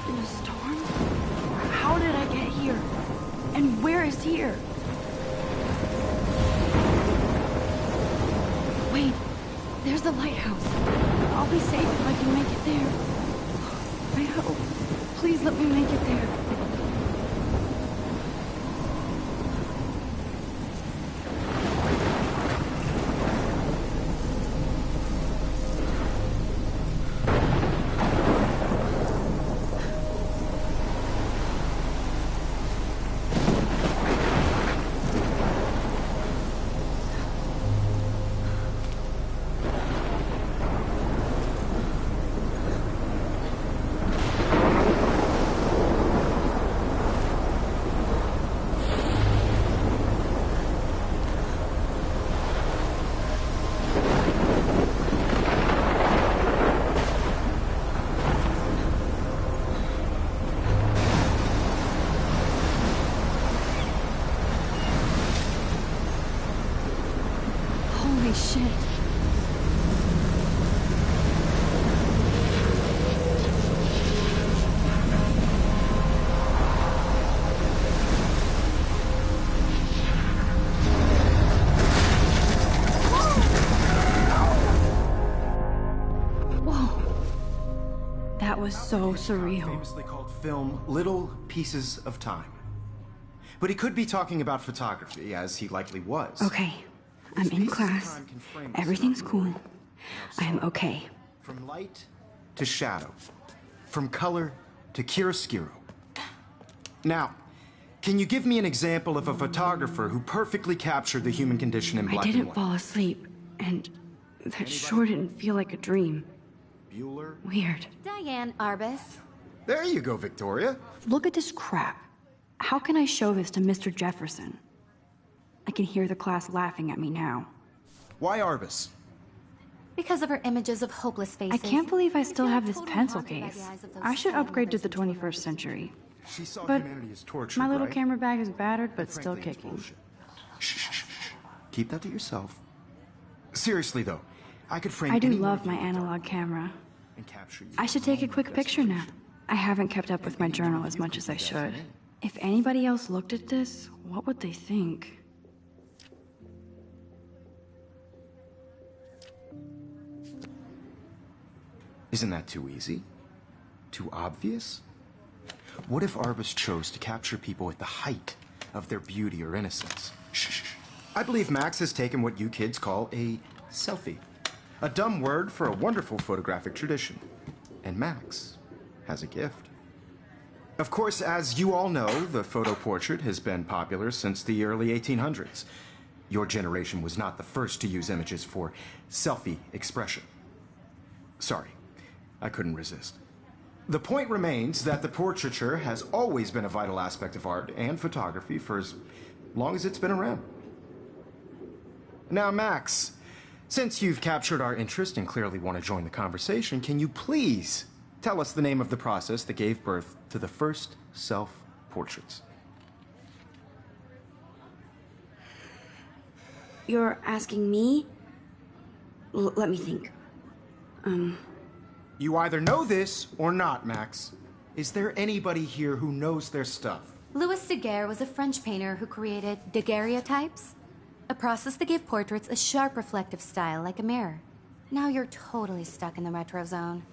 In a storm? How did I get here? And where is here? Wait, there's the lighthouse. I'll be safe if I can make it there. I hope. Please let me make it there. Holy shit. Whoa. That was so surreal. Famously called film Little Pieces of Time. But he could be talking about photography, as he likely was. Okay. I'm in class. Everything's cool. I am okay. From light to shadow. From color to chiaroscuro. Now, can you give me an example of a photographer who perfectly captured the human condition in black and I didn't white? fall asleep, and that sure didn't feel like a dream. Bueller? Weird. Diane Arbus. There you go, Victoria. Look at this crap. How can I show this to Mr. Jefferson? I can hear the class laughing at me now. Why Arbus? Because of her images of hopeless faces. I can't believe I still feel have this totally pencil haunted by the case. eyes of those I should sad upgrade to mothers the and 21st children. century. She saw But humanity as tortured, my little right? camera bag is battered, but still Frankly, it's kicking. bullshit. Shh, shh, shh, shh. Keep that to yourself. Seriously, though, I could frame I do any one love of my you in the dark analog camera. and capture you I should in take a moment quick of picture now. desperation. I haven't kept up with my Any one journal of as you much could as do I that for should. me. If anybody else looked at this, what would they think? Isn't that too easy? Too obvious? What if Arbus chose to capture people at the height of their beauty or innocence? Shh, shh, shh. I believe Max has taken what you kids call a selfie. A dumb word for a wonderful photographic tradition. And Max has a gift. Of course, as you all know, the photo portrait has been popular since the early 1800s. Your generation was not the first to use images for selfie expression. Sorry, I couldn't resist. The point remains that the portraiture has always been a vital aspect of art and photography for as long as it's been around. Now, Max, since you've captured our interest and clearly want to join the conversation, can you please tell us the name of the process that gave birth to the first self-portraits? You're asking me? Let me think. You either know this or not, Max. Is there anybody here who knows their stuff? Louis Daguerre was a French painter who created daguerreotypes, a process that gave portraits a sharp reflective style like a mirror. Now you're totally stuck in the retro zone.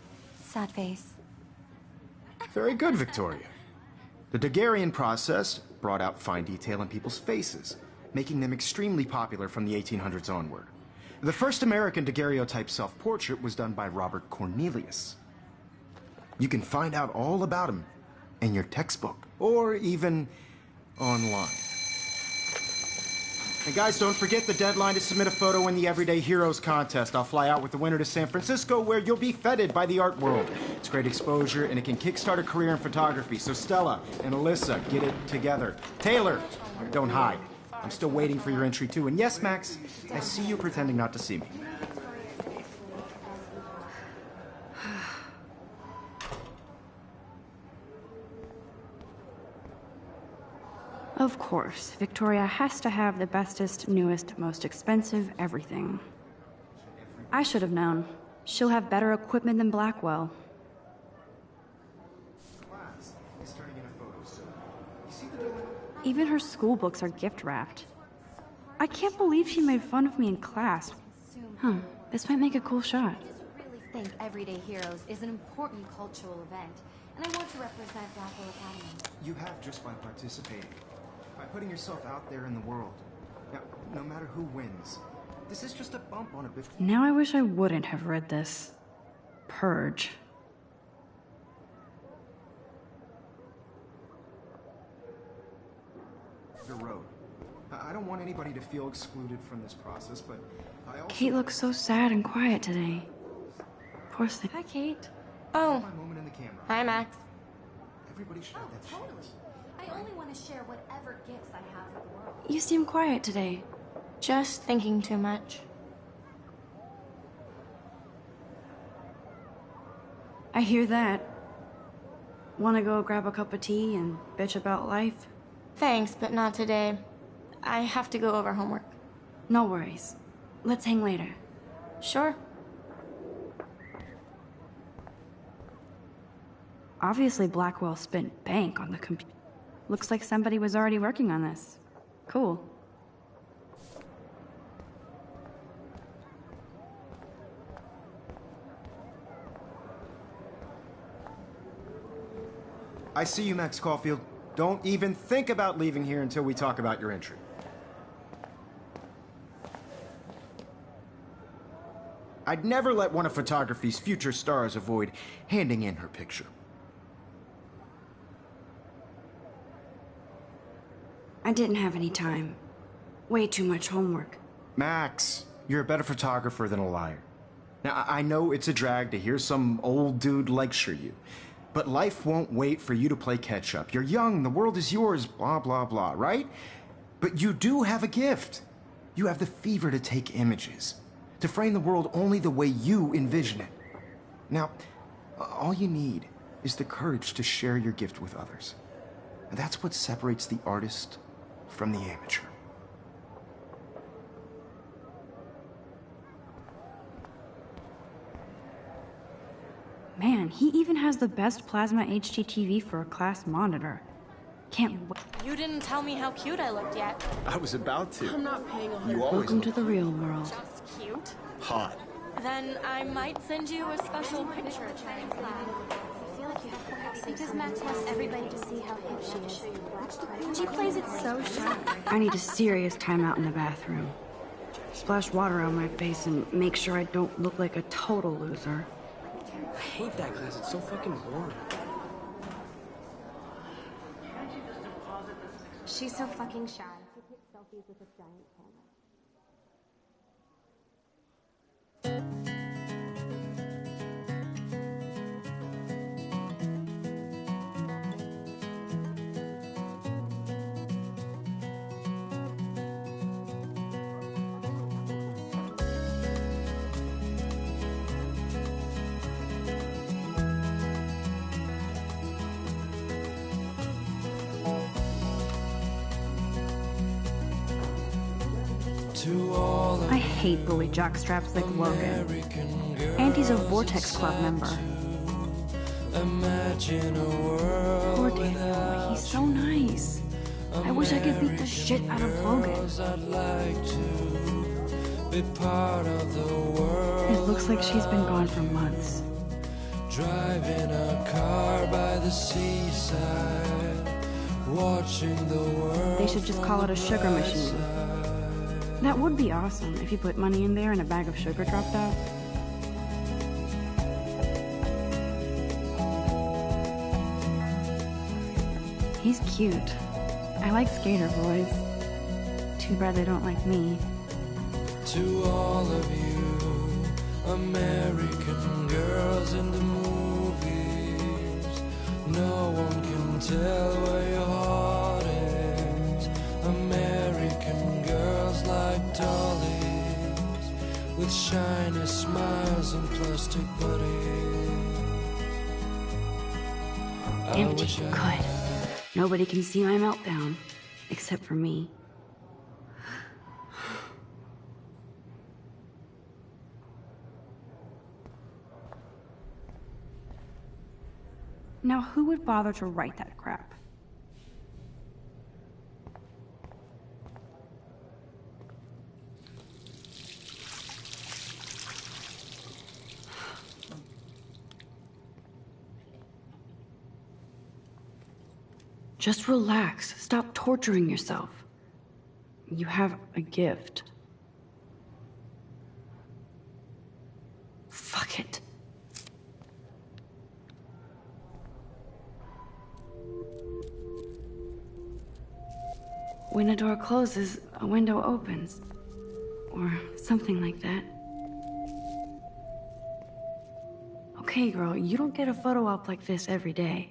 Sad face. Very good, Victoria. The Daguerrean process brought out fine detail in people's faces, making them extremely popular from the 1800s onward. The first American daguerreotype self-portrait was done by Robert Cornelius. You can find out all about him in your textbook, or even online. And guys, don't forget the deadline to submit a photo in the Everyday Heroes contest. I'll fly out with the winner to San Francisco, where you'll be feted by the art world. It's great exposure, and it can kickstart a career in photography. So Stella and Alyssa, get it together. Taylor, don't hide. I'm still waiting for your entry, too. And yes, Max, I see you pretending not to see me. Of course, Victoria has to have the bestest, newest, most expensive everything. I should have known. She'll have better equipment than Blackwell. Even her school books are gift wrapped. I can't believe she made fun of me in class. Huh, this might make a cool shot. I just really think Everyday Heroes is an important cultural event, and I want to represent Blackwell Academy. You have just by participating, by putting yourself out there in the world. Now, no matter who wins, this is just a bump on a bit. Now I wish I wouldn't have read this. Purge. The road. I don't want anybody to feel excluded from this process, but I also Kate looks so sad and quiet today. Poor thing. Hi, Kate. my moment in the camera. Hi, Max. Everybody should have that Totally. chance. I only want to share whatever gifts I have with the world. You seem quiet today. Just thinking too much. I hear that. Wanna go grab a cup of tea and bitch about life? Thanks, but not today. I have to go over homework. No worries. Let's hang later. Sure. Obviously, Blackwell spent bank on the computer. Looks like somebody was already working on this. Cool. I see you, Max Caulfield. Don't even think about leaving here until we talk about your entry. I'd never let one of photography's future stars avoid handing in her picture. I didn't have any time. Way too much homework. Max, you're a better photographer than a liar. Now, I know it's a drag to hear some old dude lecture you, but life won't wait for you to play catch up. You're young, the world is yours, blah, blah, blah, right? But you do have a gift. You have the fever to take images, to frame the world only the way you envision it. Now, all you need is the courage to share your gift with others. And that's what separates the artist from the amateur. Man, he even has the best plasma HDTV for a class monitor. Can't wait. You didn't tell me how cute I looked yet. I was about to. I'm not paying a You always Welcome to the real world. Just cute. hot. Then I might send you a special picture. Because Max wants everybody to see how hip she is. She plays it so sharp. I need a serious timeout in the bathroom. Splash water on my face and make sure I don't look like a total loser. I hate that class. It's so fucking boring. She's so fucking shy. She takes selfies with a giant camera. I hate bully jockstraps like Logan. And he's a Vortex Club member. Poor Daniel, he's so nice. I wish I could beat the shit out of Logan. It looks like she's been gone for months. Driving a car by the seaside, watching the world. They should just call it a sugar machine. That would be awesome if you put money in there and a bag of sugar dropped out. He's cute. I like skater boys. Too bad they don't like me. To all of you, American girls in the movies, no one can tell where your heart is. American girls like dollies, with shiny smiles and plastic bodies. Empty. Good. Nobody can see my meltdown. Except for me. Now, who would bother to write that crap? Just relax. Stop torturing yourself. You have a gift. Fuck it. When a door closes, a window opens. Or something like that. Okay, girl, you don't get a photo op like this every day.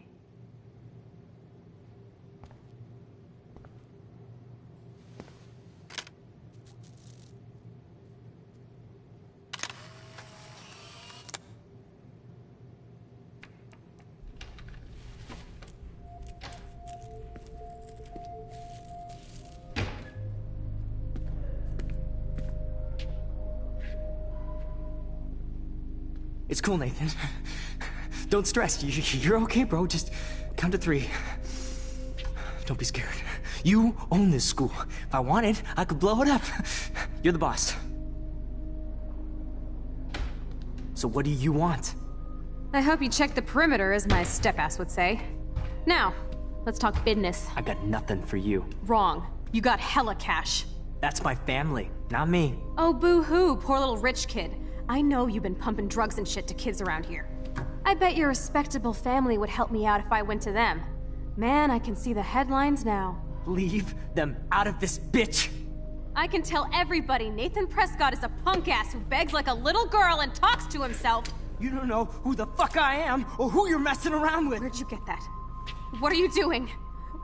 It's cool, Nathan. Don't stress. You're okay, bro. Just count to 3. Don't be scared. You own this school. If I wanted, I could blow it up. You're the boss. So what do you want? I hope you checked the perimeter, as my step-ass would say. Now, let's talk business. I got nothing for you. Wrong. You got hella cash. That's my family, not me. Oh, boo-hoo, poor little rich kid. I know you've been pumping drugs and shit to kids around here. I bet your respectable family would help me out if I went to them. Man, I can see the headlines now. Leave them out of this bitch! I can tell everybody Nathan Prescott is a punk ass who begs like a little girl and talks to himself. You don't know who the fuck I am or who you're messing around with. Where'd you get that? What are you doing?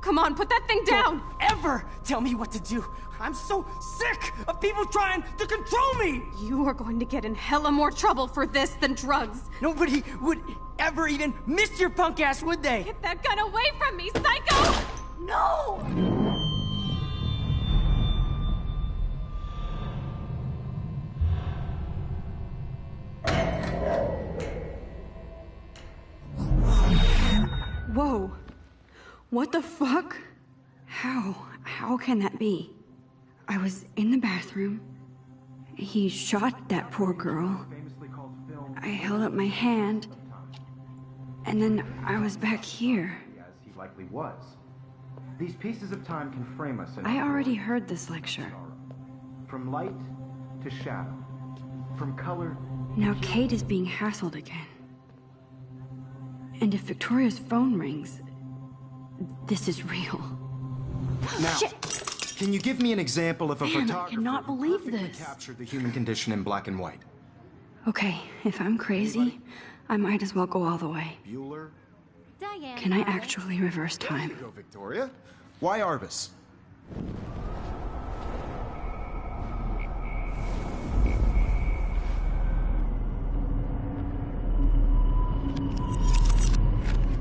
Come on, put that thing down! Don't ever tell me what to do! I'm so sick of people trying to control me! You are going to get in hella more trouble for this than drugs. Nobody would ever even miss your punk ass, would they? Get that gun away from me, psycho! No! Whoa. What the fuck? How can that be? I was in the bathroom. He shot that poor girl. I held up my hand. And then I was back here. As he likely was. These pieces of time can frame us in I already heard this lecture. from light to shadow, from color. Now Kate is being hassled again. And if Victoria's phone rings, this is real. Now, Shit! can you give me an example of a Man, I photographer cannot who believe perfectly this. captured the human condition in black and white? Okay, if I'm crazy, I might as well go all the way. Bueller? Diane. Can I Roberts. actually reverse There time? you go, Victoria. Why Arbus?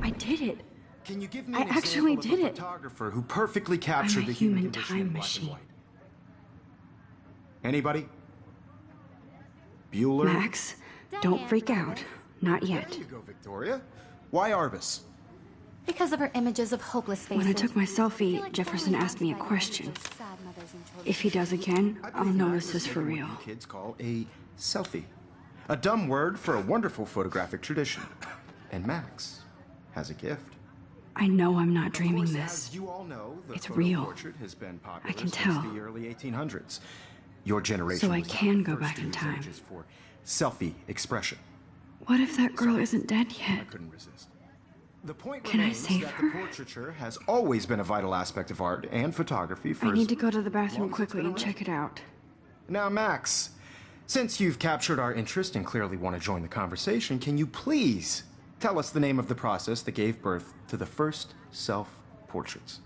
I did it. Can you give me I an actually example did of a it. photographer who perfectly captured the human human condition time in black machine. and white? Anybody? Bueller? Max, don't Diane freak Roberts. out. Not There yet. you go, Victoria. Why Arbus? Because of her images of hopeless faces. When I took my I feel selfie, like Jefferson Diane asked me a identified question. images of sad mothers and children. If he does again, I I'll believe Max notice has this for taken real. what you kids call a selfie. A dumb word for a wonderful photographic tradition. And Max has a gift. I know I'm not dreaming Of course, this. as you all know, the It's photo real. portrait has been popular I can since tell. the early 1800s. Your generation So I was not can the go first back to in use time. images for selfie expression. What if that girl isn't dead I yet? couldn't resist. The point Can I remains save that her? the portraiture has always been a vital aspect of art and photography for I as need to go to the bathroom long as it's quickly been and check it out. Now, Max, since you've captured our interest and clearly want to join the conversation, can you please tell us the name of the process that gave birth to the first self-portraits?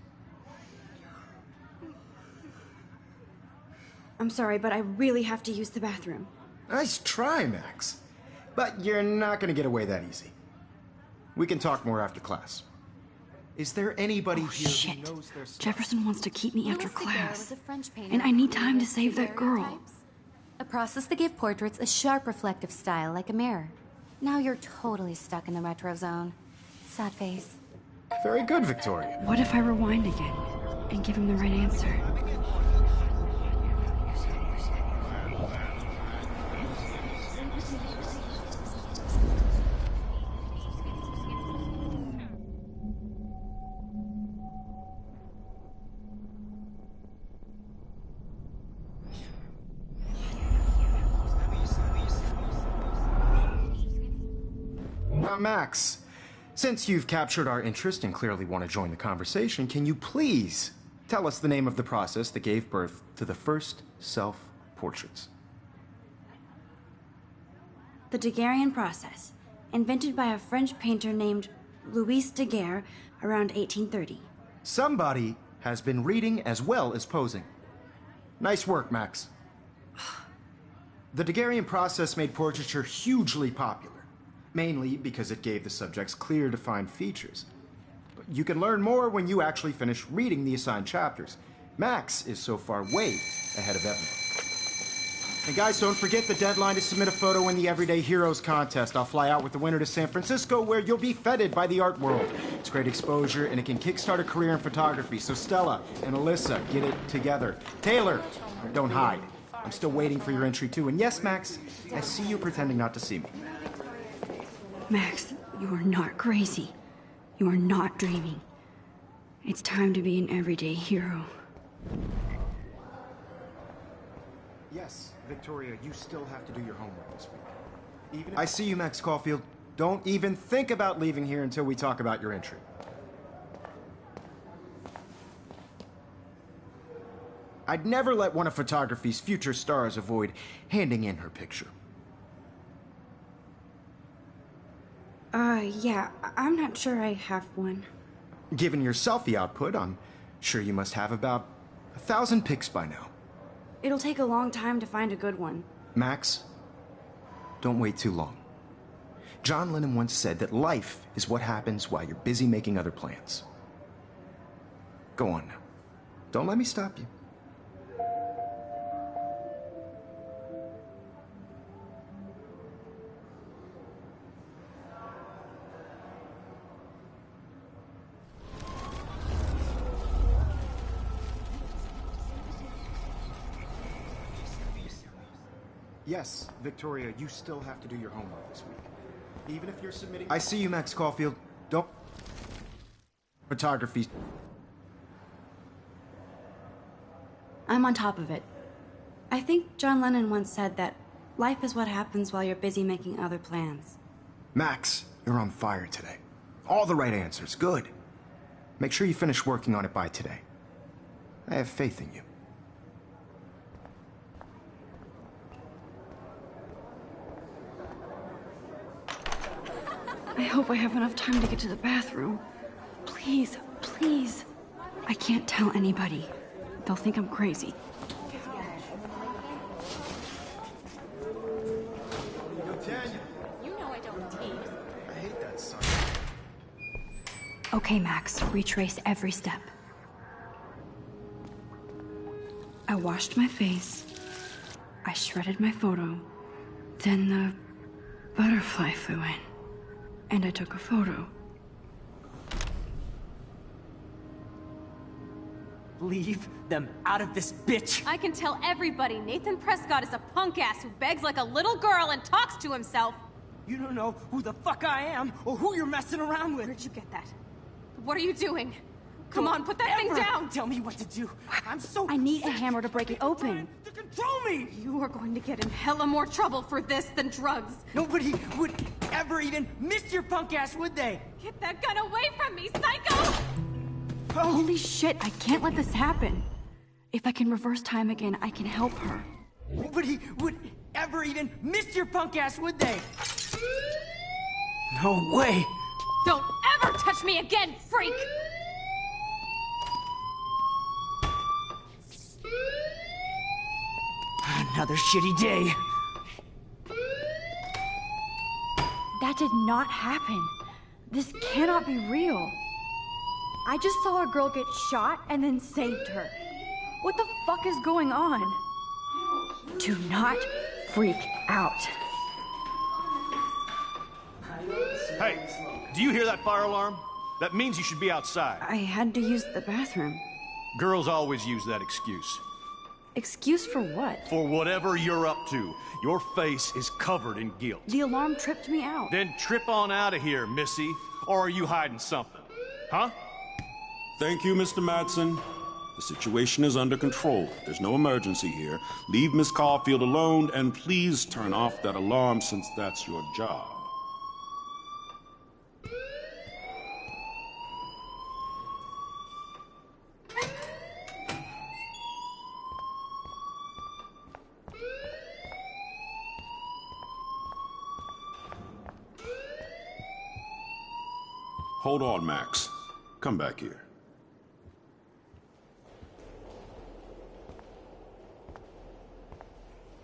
I'm sorry, but I really have to use the bathroom. Nice try, Max. But you're not going to get away that easy. We can talk more after class. Is there anybody Oh, here shit. who knows their stuff? Jefferson wants to keep me after Louis Daguerre class. was a French painter And I who need time to created save that girl. daguerreotypes, a process that gave portraits a sharp reflective style like a mirror. Now you're totally stuck in the retro zone. Sad face. Very good, Victoria. What if I rewind again and give him the right answer? Max, since you've captured our interest and clearly want to join the conversation, can you please tell us the name of the process that gave birth to the first self-portraits? The Daguerrean process, invented by a French painter named Louis Daguerre around 1830. Somebody has been reading as well as posing. Nice work, Max. The Daguerrean process made portraiture hugely popular, mainly because it gave the subjects clear, defined features. But you can learn more when you actually finish reading the assigned chapters. Max is so far way ahead of everyone. And guys, don't forget the deadline to submit a photo in the Everyday Heroes contest. I'll fly out with the winner to San Francisco, where you'll be feted by the art world. It's great exposure, and it can kickstart a career in photography. So Stella and Alyssa, get it together. Taylor, don't hide. I'm still waiting for your entry, too. And yes, Max, I see you pretending not to see me. Max, you are not crazy. You are not dreaming. It's time to be an everyday hero. Yes, Victoria, you still have to do your homework this week. I see you, Max Caulfield. Don't even think about leaving here until we talk about your entry. I'd never let one of photography's future stars avoid handing in her picture. Yeah, I'm not sure I have one. Given your selfie output, I'm sure you must have about 1,000 pics by now. It'll take a long time to find a good one. Max, don't wait too long. John Lennon once said that life is what happens while you're busy making other plans. Go on now. Don't let me stop you. Yes, Victoria, you still have to do your homework this week. Even if you're submitting... I see you, Max Caulfield. Don't... Photography... I'm on top of it. I think John Lennon once said that life is what happens while you're busy making other plans. Max, you're on fire today. All the right answers. Good. Make sure you finish working on it by today. I have faith in you. I hope I have enough time to get to the bathroom. Please, please. I can't tell anybody. They'll think I'm crazy. You know I don't tease. I hate that song. Okay, Max, retrace every step. I washed my face. I shredded my photo. Then the butterfly flew in. And I took a photo. Leave them out of this bitch! I can tell everybody Nathan Prescott is a punk ass who begs like a little girl and talks to himself. You don't know who the fuck I am or who you're messing around with. Where'd you get that? What are you doing? Come on, put that thing Ever down! Tell me what to do. I'm so I need a hammer to break it open. to control me. You are going to get in hella more trouble for this than drugs. Nobody would ever even miss your punk ass, would they? Get that gun away from me, psycho! Holy shit, I can't let this happen. If I can reverse time again, I can help her. Nobody would ever even miss your punk ass, would they? No way. Don't ever touch me again, freak! Another shitty day. That did not happen. This cannot be real. I just saw a girl get shot and then saved her. What the fuck is going on? Do not freak out. Hey, do you hear that fire alarm? That means you should be outside. I had to use the bathroom. Girls always use that excuse. Excuse for what? For whatever you're up to. Your face is covered in guilt. The alarm tripped me out. Then trip on out of here, Missy. Or are you hiding something? Huh? Thank you, Mr. Madsen. The situation is under control. There's no emergency here. Leave Miss Caulfield alone, and please turn off that alarm since that's your job. Hold on, Max. Come back here.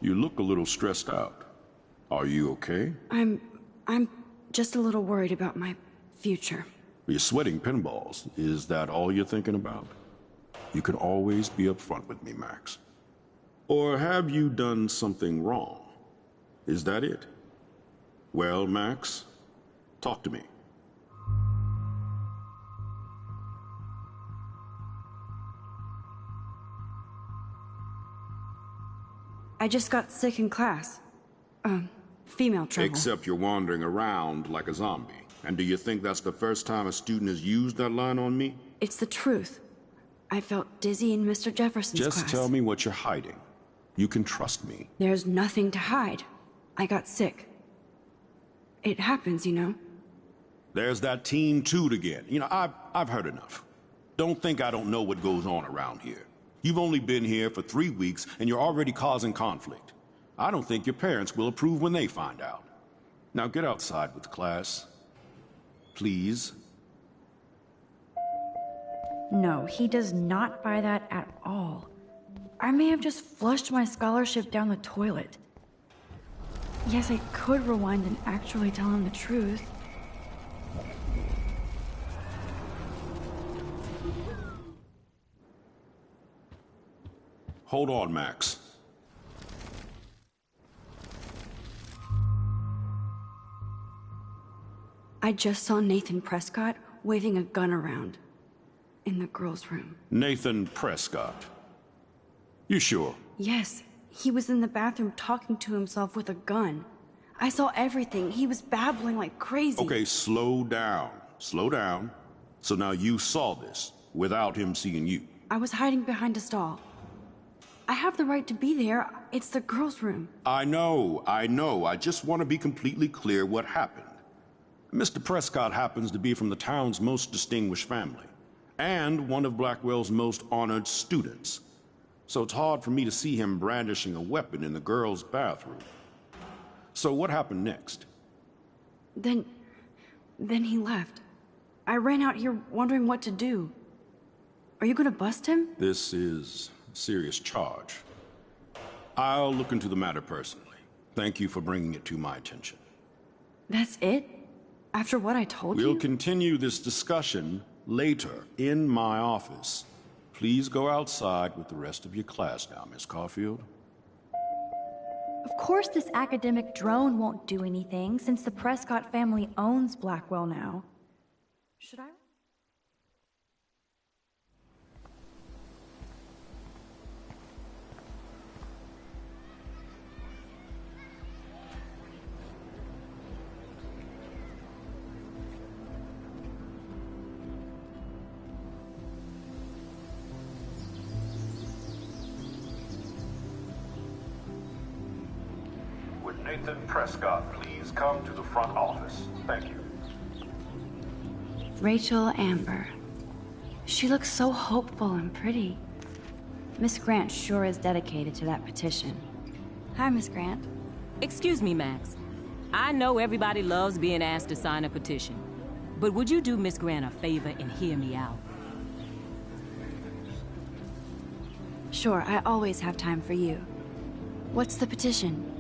You look a little stressed out. Are you okay? I'm just a little worried about my future. You're sweating pinballs. Is that all you're thinking about? You can always be upfront with me, Max. Or have you done something wrong? Is that it? Well, Max, talk to me. I just got sick in class. Female trouble. Except you're wandering around like a zombie. And do you think that's the first time a student has used that line on me? It's the truth. I felt dizzy in Mr. Jefferson's class. Just tell me what you're hiding. You can trust me. There's nothing to hide. I got sick. It happens, you know. There's that teen toot again. You know, I've heard enough. Don't think I don't know what goes on around here. You've only been here for 3 weeks, and you're already causing conflict. I don't think your parents will approve when they find out. Now get outside with class. Please. No, he does not buy that at all. I may have just flushed my scholarship down the toilet. Yes, I could rewind and actually tell him the truth. Hold on, Max. I just saw Nathan Prescott waving a gun around in the girls' room. Nathan Prescott. You sure? Yes, he was in the bathroom talking to himself with a gun. I saw everything. He was babbling like crazy. Okay, slow down. Slow down. So now you saw this without him seeing you. I was hiding behind a stall. I have the right to be there. It's the girls' room. I know. I just want to be completely clear what happened. Mr. Prescott happens to be from the town's most distinguished family, and one of Blackwell's most honored students. So it's hard for me to see him brandishing a weapon in the girls' bathroom. So what happened next? Then he left. I ran out here wondering what to do. Are you gonna bust him? This is a serious charge. I'll look into the matter personally. Thank you for bringing it to my attention. That's it? After what I told you? We'll continue this discussion later in my office. Please go outside with the rest of your class now, Miss Caulfield. Of course this academic drone won't do anything, since the Prescott family owns Blackwell now. Should I? Would Nathan Prescott please come to the front office? Thank you. Rachel Amber. She looks so hopeful and pretty. Miss Grant sure is dedicated to that petition. Hi, Miss Grant. Excuse me, Max. I know everybody loves being asked to sign a petition, but would you do Miss Grant a favor and hear me out? Sure, I always have time for you. What's the petition?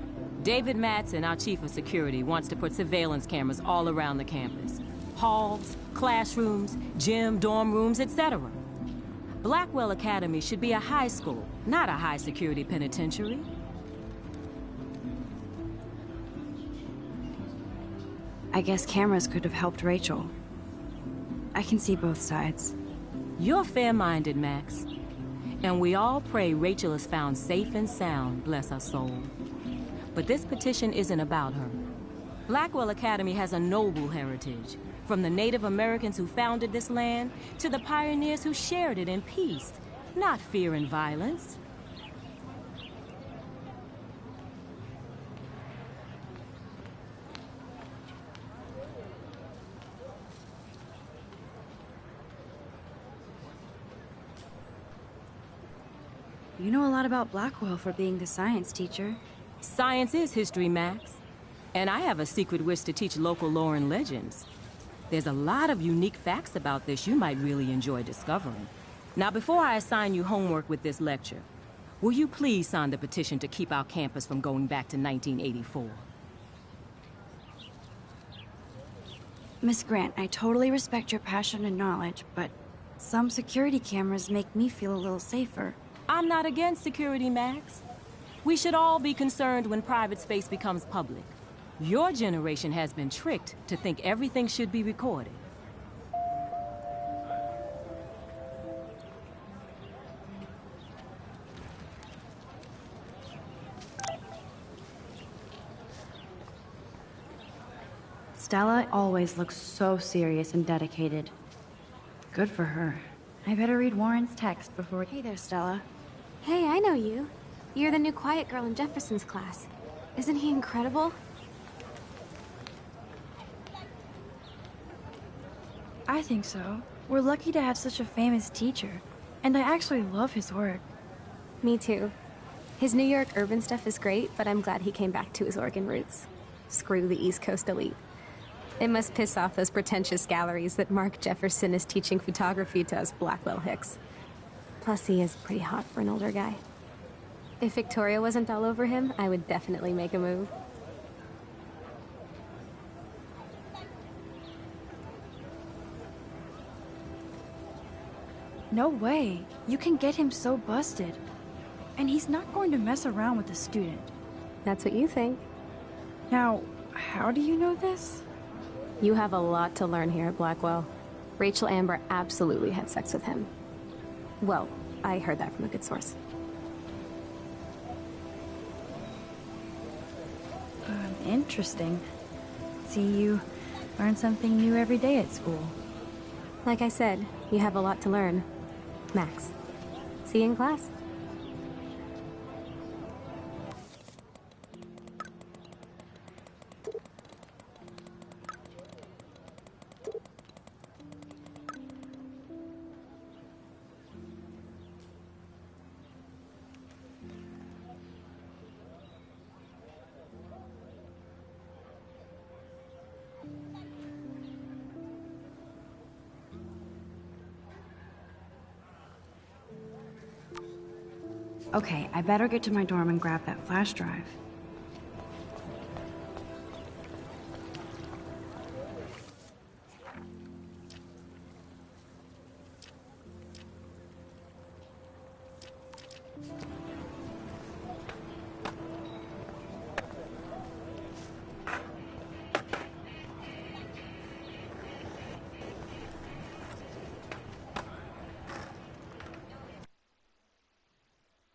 David Madsen, our chief of security, wants to put surveillance cameras all around the campus. Halls, classrooms, gym, dorm rooms, etc. Blackwell Academy should be a high school, not a high-security penitentiary. I guess cameras could have helped Rachel. I can see both sides. You're fair-minded, Max. And we all pray Rachel is found safe and sound, bless her soul. But this petition isn't about her. Blackwell Academy has a noble heritage, from the Native Americans who founded this land to the pioneers who shared it in peace, not fear and violence. You know a lot about Blackwell for being the science teacher. Science is history, Max. And I have a secret wish to teach local lore and legends. There's a lot of unique facts about this you might really enjoy discovering. Now, before I assign you homework with this lecture, will you please sign the petition to keep our campus from going back to 1984? Miss Grant, I totally respect your passion and knowledge, but some security cameras make me feel a little safer. I'm not against security, Max. We should all be concerned when private space becomes public. Your generation has been tricked to think everything should be recorded. Stella always looks so serious and dedicated. Good for her. I better read Warren's text before... Hey there, Stella. Hey, I know you. You're the new quiet girl in Jefferson's class. Isn't he incredible? I think so. We're lucky to have such a famous teacher. And I actually love his work. Me too. His New York urban stuff is great, but I'm glad he came back to his Oregon roots. Screw the East Coast elite. It must piss off those pretentious galleries that Mark Jefferson is teaching photography to us Blackwell Hicks. Plus, he is pretty hot for an older guy. If Victoria wasn't all over him, I would definitely make a move. No way. You can get him so busted. And he's not going to mess around with a student. That's what you think. Now, how do you know this? You have a lot to learn here at Blackwell. Rachel Amber absolutely had sex with him. Well, I heard that from a good source. Interesting. See, you learn something new every day at school. Like I said, you have a lot to learn. Max, see you in class. Okay, I better get to my dorm and grab that flash drive.